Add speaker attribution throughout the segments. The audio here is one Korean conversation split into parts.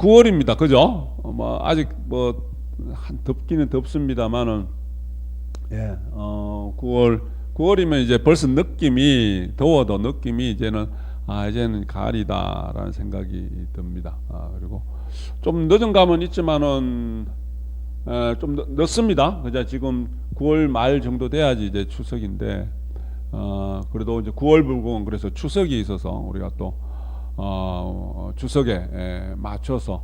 Speaker 1: 9월입니다. 그죠? 뭐 아직 뭐 덥기는 덥습니다만은, 예, 9월이면 이제 벌써 느낌이, 더워도 느낌이 이제는, 이제는 가을이다라는 생각이 듭니다. 그리고 좀 늦은 감은 있지만은, 좀 늦습니다. 그죠? 지금 9월 말 정도 돼야지 이제 추석인데, 그래도 이제 9월 불공은 그래서 추석이 있어서 우리가 또, 추석에 맞춰서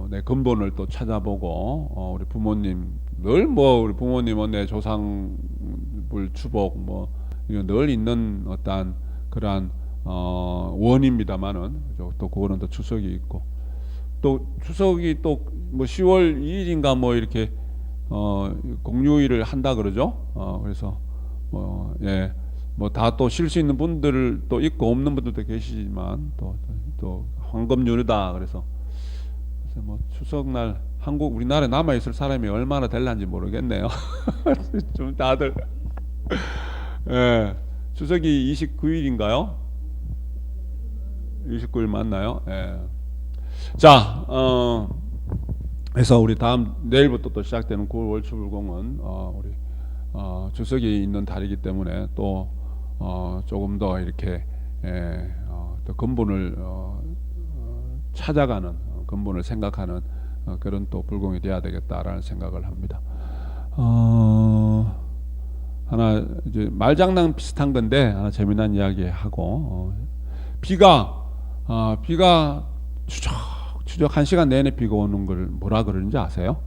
Speaker 1: 내 근본을 또 찾아보고, 우리 부모님 늘 뭐 우리 부모님은 내 조상불 추복 뭐 이거 늘 있는 어떠한 그러한 원입니다만은, 또 그거는 또 추석이 있고, 또 추석이 또 뭐 10월 2일인가 뭐 이렇게 공휴일을 한다 그러죠. 그래서 뭐 예. 뭐 다 또 쉴 수 있는 분들 또 있고 없는 분들도 계시지만 또 황금연휴다 그래서 뭐 추석날 한국 우리나라에 남아 있을 사람이 얼마나 될란지 모르겠네요. 좀 다들 예. 추석이 29일인가요? 29일 맞나요? 예. 자, 그래서 우리 다음 내일부터 또 시작되는 9월 월추불공은 우리 주석이 있는 달이기 때문에 또 조금 더 이렇게 또 근본을 찾아가는, 근본을 생각하는 그런 또 불공이 돼야 되겠다라는 생각을 합니다. 하나 이제 말장난 비슷한 건데 하나 재미난 이야기 하고, 비가 추적 1시간 내내 비가 오는 걸 뭐라 그러는지 아세요?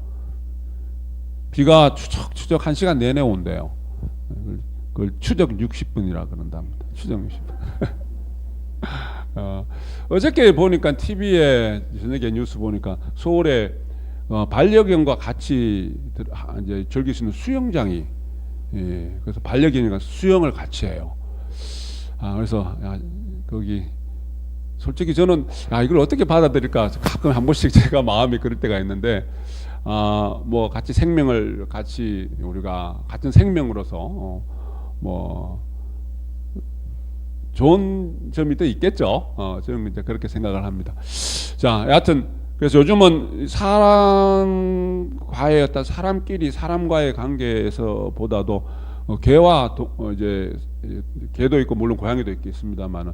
Speaker 1: 비가 추적 1시간 내내 온대요. 그걸 추적 60분이라 그런답니다. 추적 60분. 어저께 보니까 TV에 저녁에 뉴스 보니까 서울에 반려견과 같이 이제 즐길 수 있는 수영장이, 그래서 반려견이니까 수영을 같이 해요. 그래서 거기 솔직히 저는 이걸 어떻게 받아들일까 가끔 한 번씩 제가 마음이 그럴 때가 있는데, 뭐 같이 생명을 같이 우리가 같은 생명으로서 뭐 좋은 점이 또 있겠죠. 저는 이제 그렇게 생각을 합니다. 자, 여하튼 그래서 요즘은 사람과의 어떤 사람끼리 사람과의 관계에서보다도 개와 이제 개도 있고 물론 고양이도 있겠습니다만은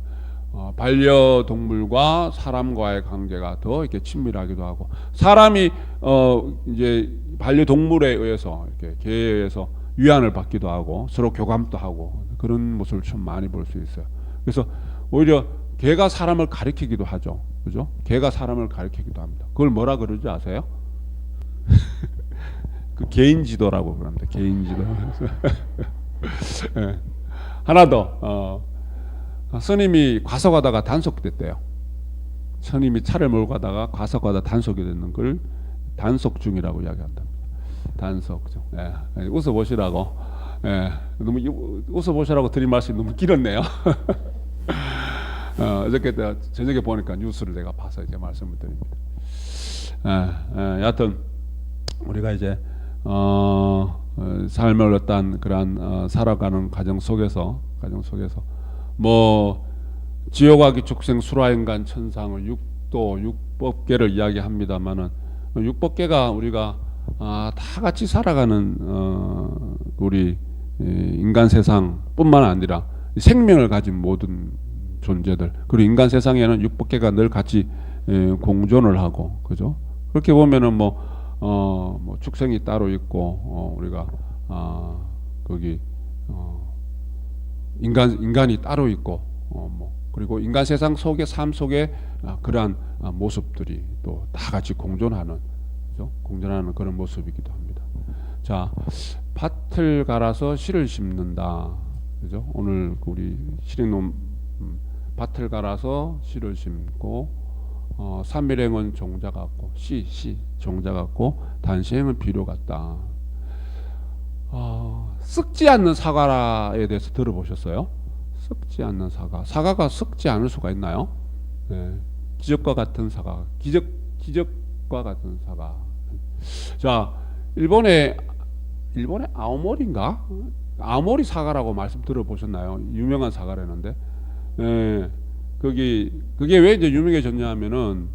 Speaker 1: 반려동물과 사람과의 관계가 더 이렇게 친밀하기도 하고, 사람이 이제 반려동물에 의해서 이렇게 개에 의해서 위안을 받기도 하고 서로 교감도 하고 그런 모습을 참 많이 볼 수 있어요. 그래서 오히려 개가 사람을 가리키기도 하죠. 그죠? 개가 사람을 가리키기도 합니다. 그걸 뭐라 그러지 아세요? 그 개인지도라고 그럽니다. 개인지도. 네. 하나 더. 스님이 과속하다가 단속됐대요. 스님이 차를 몰고 가다가 과속하다 단속이 됐는 걸 단속중이라고 이야기한답니다. 단속중. 예. 웃어보시라고. 예. 너무 웃어보시라고 드린 말씀이 너무 길었네요. 어저께 저녁에 보니까 뉴스를 내가 봐서 이제 말씀을 드립니다. 여하튼 우리가 이제 삶을 어떤 그러한 살아가는 가정 속에서 뭐 지옥아기 축생 수라인간 천상을 육도 육법계를 이야기합니다만은, 육법계가 우리가 다 같이 살아가는 우리 인간 세상뿐만 아니라 생명을 가진 모든 존재들, 그리고 인간 세상에는 육법계가 늘 같이 공존을 하고, 그죠? 그렇게 보면은 뭐 축생이 따로 있고, 우리가 거기 인간이 따로 있고, 뭐 그리고 인간 세상 속의 삶 속에 그러한 모습들이 또 다 같이 공존하는, 그죠? 공존하는 그런 모습이기도 합니다. 자, 밭을 갈아서 씨를 심는다, 그죠? 오늘 우리 실행론 밭을 갈아서 씨를 심고, 삼일행은 종자 같고 씨 종자 같고 단시행은 비료 같다. 썩지 않는 사과에 대해서 들어보셨어요? 썩지 않는 사과가 썩지 않을 수가 있나요? 네. 기적과 같은 사과, 기적과 같은 사과. 자, 일본의 아오모리인가? 아오모리 사과라고 말씀 들어보셨나요? 유명한 사과라는데, 그게 왜 이제 유명해졌냐면은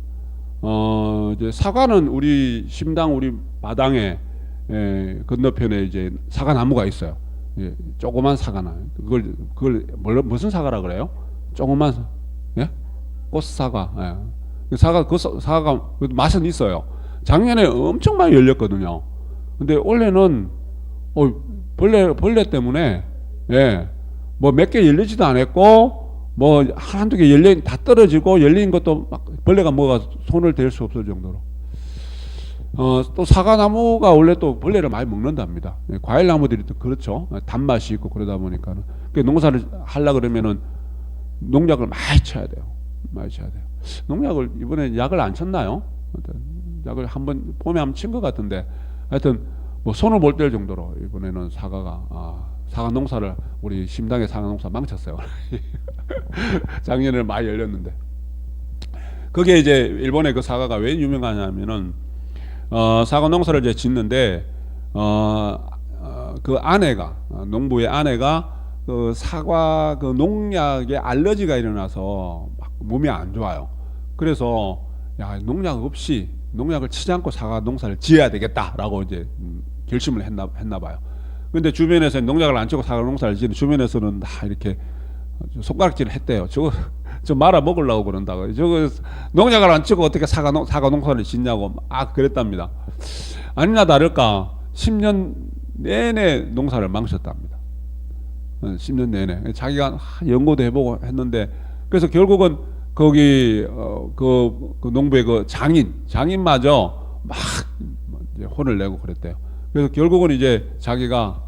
Speaker 1: 이제 사과는 우리 심당 우리 마당에 건너편에 이제 사과 나무가 있어요. 예, 조그만 사과나 그걸 무슨 사과라 그래요? 조그만 예? 꽃사과. 예. 그 사과가 맛은 있어요. 작년에 엄청 많이 열렸거든요. 근데 올해는 벌레 때문에 예, 뭐 몇 개 열리지도 않았고 뭐 한두 개 열린 다 떨어지고 열린 것도 막 벌레가 뭐가 손을 댈 수 없을 정도로. 또 사과나무가 원래 또 벌레를 많이 먹는답니다. 예, 과일나무들이 또 그렇죠. 단맛이 있고 그러다 보니까는. 그 농사를 하려 그러면은 농약을 많이 쳐야 돼요. 많이 쳐야 돼요. 농약을 이번에 약을 안 쳤나요? 약을 한번 봄에 한번 친 것 같은데 하여튼 뭐 손을 못 댈 정도로 이번에는 사과 농사를 우리 심당의 사과 농사 망쳤어요. 작년에는 많이 열렸는데 그게 이제 일본의 그 사과가 왜 유명하냐면은 사과 농사를 이제 짓는데 그 아내가 농부의 아내가 그 사과 그 농약에 알러지가 일어나서 막 몸이 안 좋아요. 그래서 야 농약을 치지 않고 사과 농사를 지어야 되겠다라고 이제 결심을 했나 봐요. 근데 주변에서 농약을 안 치고 사과 농사를 지는 주변에서는 다 이렇게 손가락질을 했대요. 저 말아 먹으려고 그런다고. 저거 농약을 안 치고 어떻게 사과 농사를 짓냐고 그랬답니다. 아니나 다를까 10년 내내 농사를 망쳤답니다. 10년 내내 자기가 연구도 해보고 했는데 그래서 결국은 거기 그 농부의 그 장인마저 막 이제 혼을 내고 그랬대요. 그래서 결국은 이제 자기가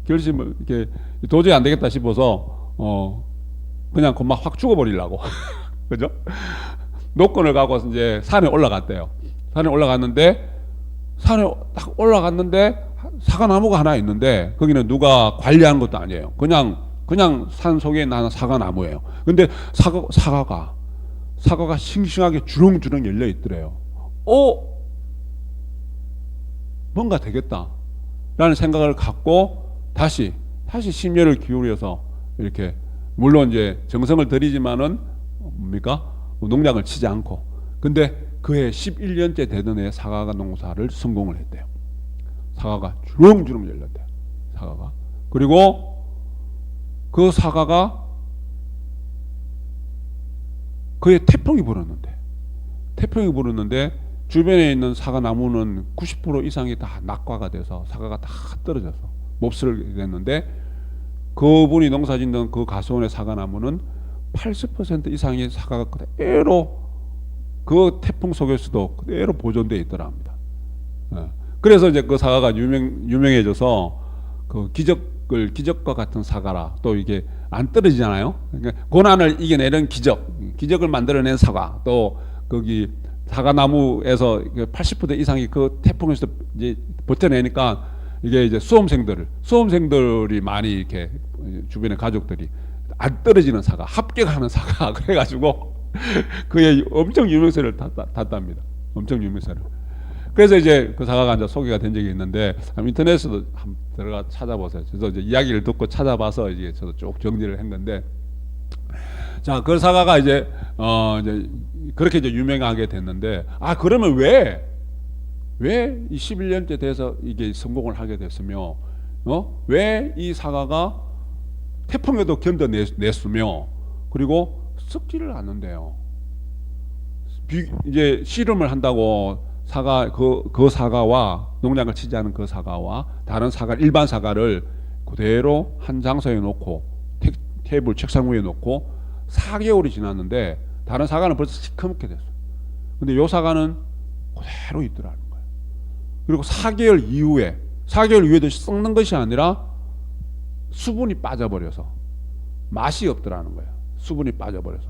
Speaker 1: 결심을 이렇게 도저히 안 되겠다 싶어서 그냥 그만 확 죽어버리려고 그죠? 노건을 갖고 이제 산에 올라갔대요. 산에 올라갔는데 딱 올라갔는데 사과나무가 하나 있는데 거기는 누가 관리하는 것도 아니에요. 그냥 산 속에 나는 사과나무예요. 근데 사과가 싱싱하게 주렁주렁 열려 있더래요. 뭔가 되겠다라는 생각을 갖고 다시 심려를 기울여서 이렇게 물론 이제 정성을 들이지만은 뭡니까? 농약을 치지 않고 근데 그해 11년째 되던 해 사과 농사를 성공을 했대요. 사과가 주렁주렁 열렸대요. 사과가. 그리고 그 사과가 그해 태풍이 불었는데 주변에 있는 사과 나무는 90% 이상이 다 낙과가 돼서 사과가 다 떨어져서 몹쓸게 됐는데 그분이 농사짓는 그 가수원의 사과 나무는 80% 이상의 사과가 그대로 그 태풍 속에서도 그대로 보존되어 있더라 합니다. 그래서 이제 그 사과가 유명해져서 그 기적과 같은 사과라 또 이게 안 떨어지잖아요. 그러니까 고난을 이겨내는 기적을 만들어낸 사과 또 거기 사과나무에서 80% 이상이 그 태풍에서 이제 버텨내니까 이게 이제 수험생들이 많이 이렇게 주변의 가족들이 안 떨어지는 사과, 합격하는 사과 그래가지고 그의 엄청 유명세를 탔답니다. 엄청 유명세를. 그래서 이제 그 사과가 이제 소개가 된 적이 있는데 인터넷에도 한번 들어가 찾아보세요. 저도 이제 이야기를 듣고 찾아봐서 이제 저도 쭉 정리를 한 건데, 자, 그 사과가 이제 이제 그렇게 이제 유명하게 됐는데, 그러면 왜 이 11년째 돼서 이게 성공을 하게 됐으며, 왜 이 사과가 태풍에도 견뎌냈으며, 그리고 썩지를 않는데요. 이제 씨름을 한다고 그 사과와 농약을 치지 않은 그 사과와 다른 일반 사과를 그대로 한 장소에 놓고 테이블 책상 위에 놓고 4개월이 지났는데 다른 사과는 벌써 시커멓게 됐어요. 근데 요 사과는 그대로 있더라는 거예요. 그리고 4개월 이후에도 썩는 것이 아니라 수분이 빠져버려서 맛이 없더라는 거예요. 수분이 빠져버려서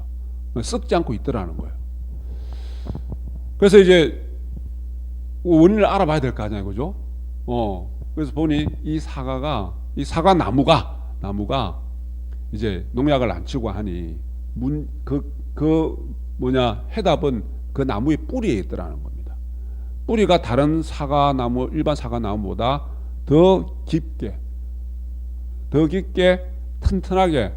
Speaker 1: 썩지 않고 있더라는 거예요. 그래서 이제 원인을 알아봐야 될 거 아니에요, 그죠? 그래서 보니 이 사과 나무가 이제 농약을 안 치고 하니 해답은 그 나무의 뿌리에 있더라는 겁니다. 뿌리가 다른 일반 사과나무보다 더 깊게 튼튼하게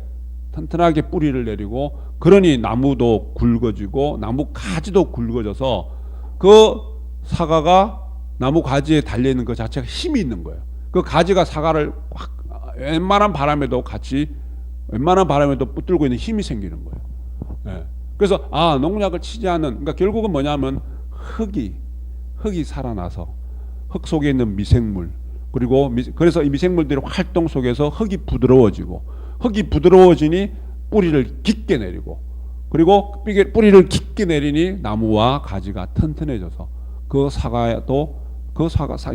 Speaker 1: 튼튼하게 뿌리를 내리고, 그러니 나무도 굵어지고 나무 가지도 굵어져서 그 사과가 나무 가지에 달려있는 그 자체가 힘이 있는 거예요. 그 가지가 사과를 확 웬만한 바람에도 붙들고 있는 힘이 생기는 거예요. 예. 그래서 농약을 치지 않는, 그러니까 결국은 뭐냐면 흙이 살아나서 흙 속에 있는 미생물, 그리고 그래서 이 미생물들의 활동 속에서 흙이 부드러워지니 뿌리를 깊게 내리고, 그리고 뿌리를 깊게 내리니 나무와 가지가 튼튼해져서 그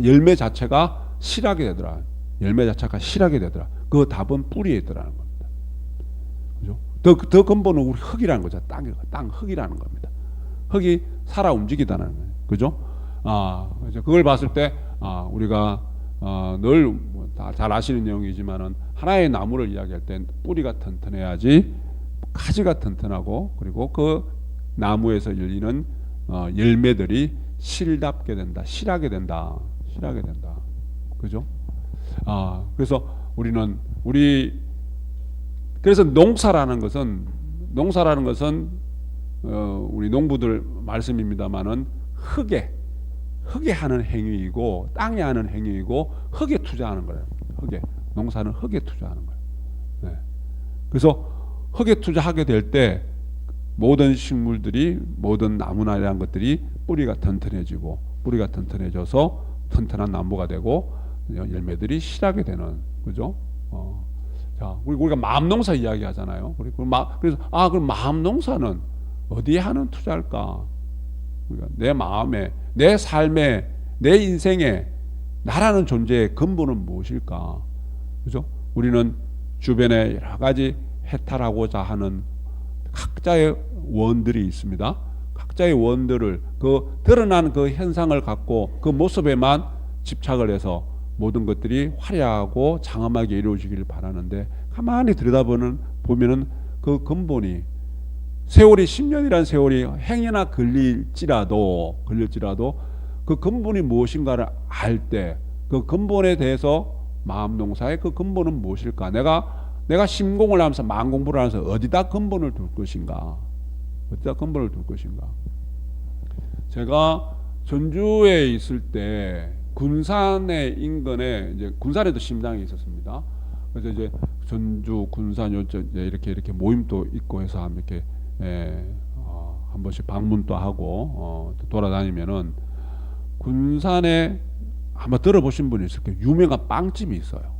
Speaker 1: 열매 자체가 실하게 되더라. 그 답은 뿌리에 있더라는 겁니다. 그죠? 더 근본은 우리 흙이라는 거죠. 땅 흙이라는 겁니다. 흙이 살아 움직이다는 거예요. 그죠? 그걸 봤을 때 우리가 늘 잘 아시는 내용이지만은 하나의 나무를 이야기할 땐 뿌리가 튼튼해야지 가지가 튼튼하고, 그리고 그 나무에서 열리는 열매들이 실하게 된다. 그죠? 그래서 그래서 농사라는 것은 우리 농부들 말씀입니다만은 흙에 하는 행위이고, 땅에 하는 행위이고, 흙에 투자하는 거예요. 농사는 흙에 투자하는 거예요. 네. 그래서 흙에 투자하게 될 때 모든 식물들이, 모든 나무나 이런 것들이 뿌리가 튼튼해져서 튼튼한 나무가 되고 열매들이 실하게 되는, 그죠? 자, 우리가 마음농사 이야기하잖아요. 그래서 그럼 마음농사는 어디에 하는 투자일까? 그러니까 내 마음에, 내 삶에, 내 인생에 나라는 존재의 근본은 무엇일까? 그죠? 우리는 주변에 여러 가지 해탈하고자 하는 각자의 원들이 있습니다. 각자의 원들을, 그 드러난 그 현상을 갖고 그 모습에만 집착을 해서 모든 것들이 화려하고 장엄하게 이루어지기를 바라는데, 가만히 들여다보면은 그 근본이, 세월이 10년이라는 세월이 행여나 걸릴지라도 그 근본이 무엇인가를 알 때, 그 근본에 대해서 마음농사의 그 근본은 무엇일까? 내가 심공을 하면서 마음공부를 하면서 어디다 근본을 둘 것인가? 제가 전주에 있을 때 군산의 인근에, 이제 군산에도 심당이 있었습니다. 그래서 이제 전주, 군산 이렇게 모임도 있고 해서 이렇게 한 번씩 방문도 하고 돌아다니면은, 군산에 아마 들어보신 분이 있을 거예요. 유명한 빵집이 있어요.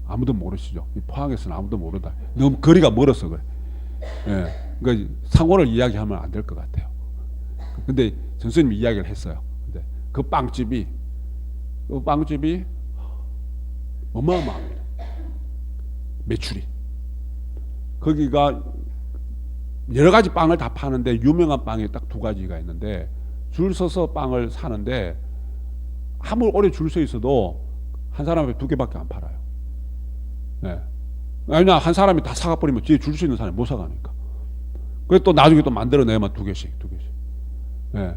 Speaker 1: 아무도 모르시죠? 포항에서는 아무도 모르다. 너무 거리가 멀어서 그래. 그러니까 상호를 이야기하면 안 될 것 같아요. 근데 전수님이 이야기를 했어요. 근데 그 빵집이 어마어마합니다. 매출이. 거기가 여러 가지 빵을 다 파는데 유명한 빵이 딱 두 가지가 있는데, 줄 서서 빵을 사는데 아무리 오래 줄 서 있어도 한 사람에 두 개밖에 안 팔아요. 네. 왜냐, 한 사람이 다 사가 버리면 뒤에 줄 수 있는 사람이 못 사가니까. 그래서 또 나중에 또 만들어내면 두 개씩. 네.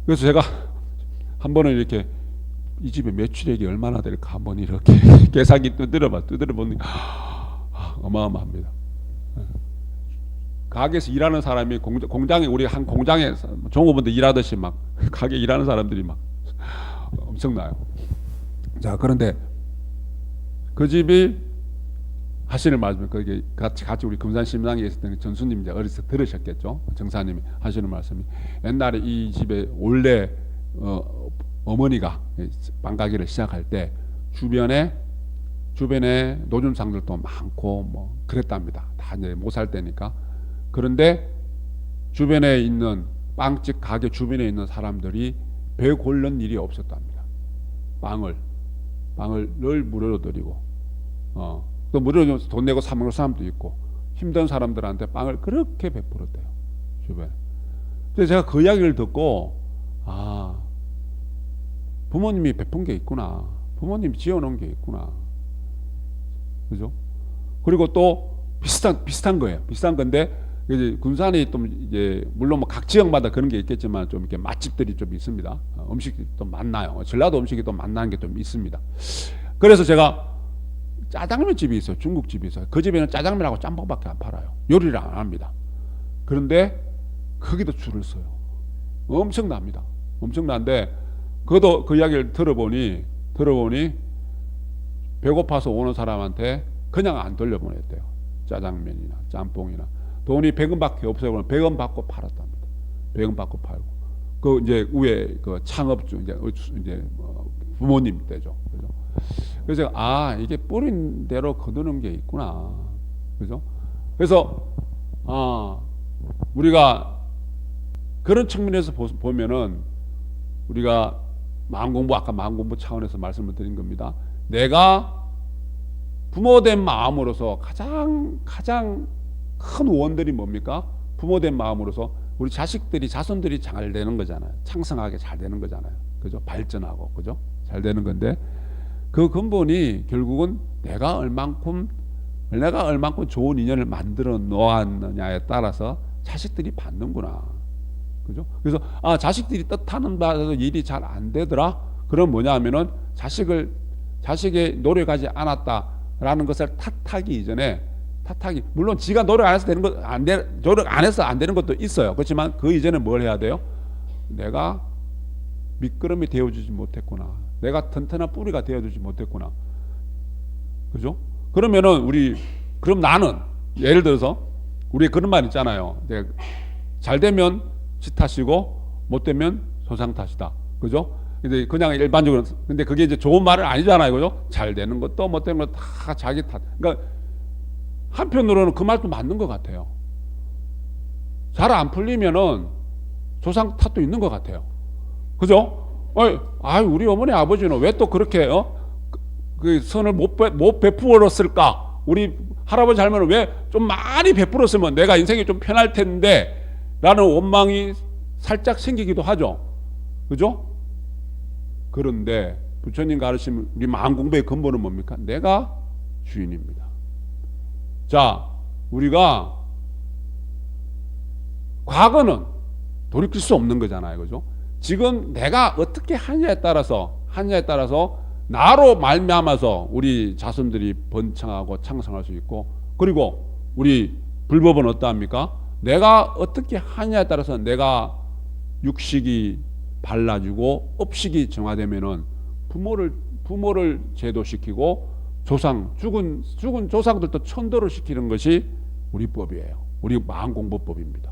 Speaker 1: 그래서 제가 한 번은 이렇게 이 집의 매출액이 얼마나 될까 한번 이렇게 계산기 두드려보니 어마어마합니다. 네. 가게에서 일하는 사람이 공장에, 우리 한 공장에 종업원들 일하듯이 막 가게 일하는 사람들이 막 엄청나요. 자, 그런데 그 집이 하시는 말씀이, 거기 같이 우리 금산 심당에 있을 때 전수님 이제 어렸을 때 들으셨겠죠. 정사님이 하시는 말씀이, 옛날에 이 집에 원래 어머니가 빵가게를 시작할 때 주변에 노점상들도 많고 뭐 그랬답니다. 다 이제 못 살 때니까. 그런데 주변에 있는 빵집 가게 주변에 있는 사람들이 배 고른 일이 없었답니다. 빵을 늘 무료로 드리고, 또 무료로 주면서 돈 내고 사 먹는 사람도 있고, 힘든 사람들한테 빵을 그렇게 베풀었대요, 주변에. 그래서 제가 그 이야기를 듣고, 부모님이 베푼 게 있구나, 부모님이 지어놓은 게 있구나, 그죠? 그리고 또 비슷한 거예요. 비슷한 건데, 이제 군산이 좀 이제 물론 뭐 각 지역마다 그런 게 있겠지만 좀 이렇게 맛집들이 좀 있습니다. 음식이 또 많나요. 전라도 음식이 또 만나는 게 좀 있습니다. 그래서 제가 짜장면 집이 있어요. 중국집이 있어요. 그 집에는 짜장면하고 짬뽕밖에 안 팔아요. 요리를 안 합니다. 그런데 거기도 줄을 서요. 엄청납니다. 엄청난데 그것도 그 이야기를 들어보니 배고파서 오는 사람한테 그냥 안 돌려보냈대요. 짜장면이나 짬뽕이나 돈이 100원밖에 없어요. 그럼 100원 받고 팔았답니다. 100원 받고 팔고 그 이제 위에 그 창업주 이제 부모님 때죠. 그죠? 그래서 아 이게 뿌린 대로 거두는 게 있구나. 그죠? 그래서 우리가 그런 측면에서 보면은 우리가 아까 마음 공부 차원에서 말씀을 드린 겁니다. 내가 부모된 마음으로서 가장 큰 원들이 뭡니까? 부모된 마음으로서 우리 자손들이 잘 되는 거잖아요. 창성하게 잘 되는 거잖아요. 그죠? 발전하고 그죠? 잘 되는 건데 그 근본이 결국은 내가 얼만큼 좋은 인연을 만들어 놓았느냐에 따라서 자식들이 받는구나. 그죠? 그래서 자식들이 뜻하는 바에서 일이 잘 안 되더라. 그럼 뭐냐 하면은 자식의 노력하지 않았다라는 것을 탓하기 이전에 물론 지가 노력 안 해서 되는 것 노력 안 해서 안 되는 것도 있어요. 그렇지만 그 이전에 뭘 해야 돼요? 내가 미끄럼이 되어주지 못했구나. 내가 튼튼한 뿌리가 되어주지 못했구나. 그죠? 그러면은 그럼 나는 예를 들어서 우리 그런 말 있잖아요. 잘 되면 지 탓이고 못 되면 조상 탓이다. 그죠? 근데 그냥 일반적으로 근데 그게 이제 좋은 말은 아니잖아요. 그죠? 잘 되는 것도 못 되는 것도 다 자기 탓. 그러니까 한편으로는 그 말도 맞는 것 같아요. 잘 안 풀리면은 조상 탓도 있는 것 같아요. 그죠? 우리 어머니 아버지는 왜 또 그렇게 그 선을 못 베풀었을까? 우리 할아버지 할머니는 왜 좀 많이 베풀었으면 내가 인생이 좀 편할 텐데 라는 원망이 살짝 생기기도 하죠. 그죠? 그런데 부처님 가르치는 우리 마음 공부의 근본은 뭡니까? 내가 주인입니다. 자, 우리가 과거는 돌이킬 수 없는 거잖아요. 그죠? 지금 내가 어떻게 하냐에 따라서 나로 말미암아서 우리 자손들이 번창하고 창성할 수 있고, 그리고 우리 불법은 어떠합니까? 내가 어떻게 하냐에 따라서 내가 육식이 발라지고 업식이 정화되면은 부모를 제도시키고 죽은 조상들도 천도를 시키는 것이 우리 법이에요. 우리 마음공부법입니다.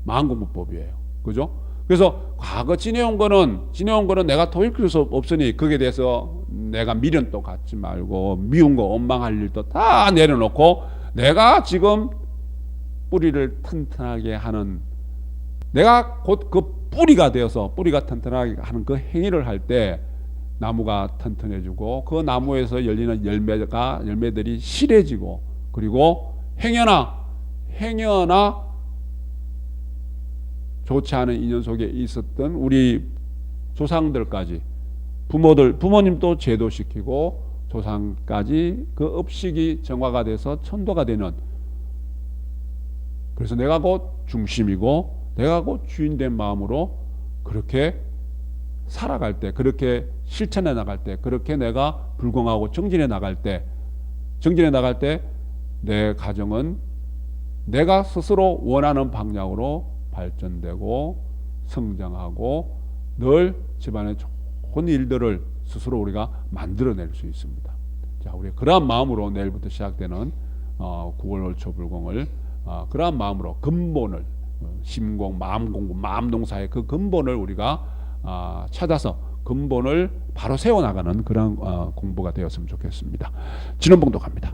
Speaker 1: 마음공부법이에요. 그죠? 그래서 과거 지내온 거는 내가 돌이킬 수 없으니 거기에 대해서 내가 미련도 갖지 말고 미운 거 원망할 일도 다 내려놓고 내가 지금 뿌리를 튼튼하게 하는 내가 곧 그 뿌리가 되어서 뿌리가 튼튼하게 하는 그 행위를 할 때 나무가 튼튼해지고 그 나무에서 열리는 열매들이 실해지고 그리고 행여나 좋지 않은 인연 속에 있었던 우리 조상들까지 부모님도 제도시키고 조상까지 그 업식이 정화가 돼서 천도가 되는 그래서 내가 곧 중심이고 내가 곧 주인된 마음으로 그렇게 살아갈 때 그렇게 실천해 나갈 때 그렇게 내가 불공하고 정진해 나갈 때 내 가정은 내가 스스로 원하는 방향으로 발전되고 성장하고 늘 집안의 좋은 일들을 스스로 우리가 만들어낼 수 있습니다. 자, 우리 그러한 마음으로 내일부터 시작되는 9월 월초 불공을 그러한 마음으로 근본을 심공, 마음공부, 마음동사의 그 근본을 우리가 찾아서 근본을 바로 세워나가는 그런 공부가 되었으면 좋겠습니다. 진원봉독합니다.